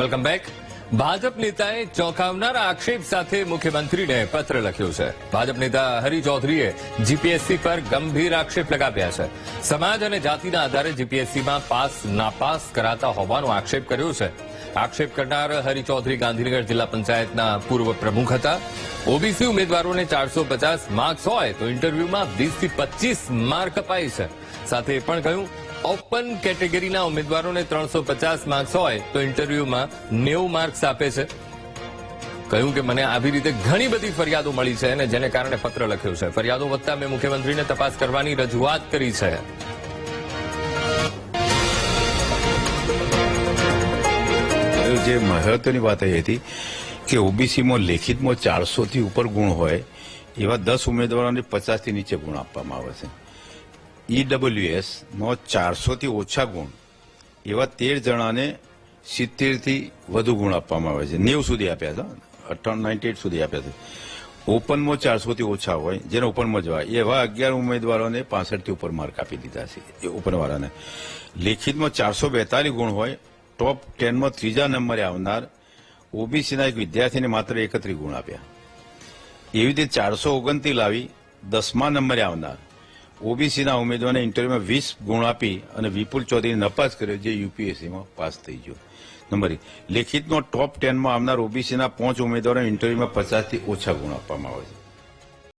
Welcome back. Bhajap નેતાએ ચોંકાવનારા આક્ષેપ સાથે મુખ્યમંત્રીને પત્ર લખ્યો છે. ભાજપ નેતા હરિ ચૌધરીએ જીપીએસસી પર ગંભીર આક્ષેપ લગાવ્યા છે. સમાજ અને જાતિના આધારે જીપીએસસીમાં પાસ નાપાસ કરાતા હોવાનો આક્ષેપ કર્યો છે. આક્ષેપ કરનાર હરિ ચૌધરી ગાંધીનગર જિલ્લા પંચાયતના પૂર્વ પ્રમુખ હતા. ઓબીસી ઉમેદવારોને 450 માર્ક્સ હોય તો ઇન્ટરવ્યુમાં 20 થી 25 માર્ક અપાય છે. સાથે એ પણ કહ્યું, ઓપન કેટેગરીના ઉમેદવારોને 350 માર્ક્સ હોય તો ઇન્ટરવ્યુમાં 90 માર્ક્સ આપે છે. કહ્યું કે મને આવી રીતે ઘણી બધી ફરિયાદો મળી છે અને જેને કારણે પત્ર લખ્યો છે. ફરિયાદો વધતા મેં મુખ્યમંત્રીને તપાસ કરવાની રજૂઆત કરી છે. જે મહત્વની વાત એ હતી કે ઓબીસીમાં લેખિતમાં 400 થી ઉપર ગુણ હોય એવા 10 ઉમેદવારોને 50 થી નીચે ગુણ આપવામાં આવે છે. ઈડબ્લ્યુએસ નો 400 થી ઓછા ગુણ એવા 13 જણાને 70 થી વધુ ગુણ આપવામાં આવે છે. 90 સુધી આપ્યા છે, 98 સુધી આપ્યા છે. ઓપનમાં 400 થી ઓછા હોય જેને ઓપનમાં જવાય એવા 11 ઉમેદવારોને 65 થી ઉપર માર્ક આપી દીધા છે. એ ઓપનવાળાને લેખિતમાં 442 ગુણ હોય, ટોપ 10માં ત્રીજા નંબરે આવનાર ઓબીસીના એક વિદ્યાર્થીને માત્ર 31 ગુણ આપ્યા. એવી રીતે 429 લાવી 10મા નંબરે આવનાર ઓબીસીના ઉમેદવારને ઇન્ટરવ્યુમાં 20 ગુણ આપી અને વિપુલ ચૌધરીને નપાસ કર્યો, જે યુપીએસસીમાં પાસ થઈ ગયો. નંબર 1, લેખિતનો ટોપ 10માં આવનાર ઓબીસીના 5 ઉમેદવારોને ઇન્ટરવ્યુમાં 50 થી ઓછા ગુણ આપવામાં આવે છે.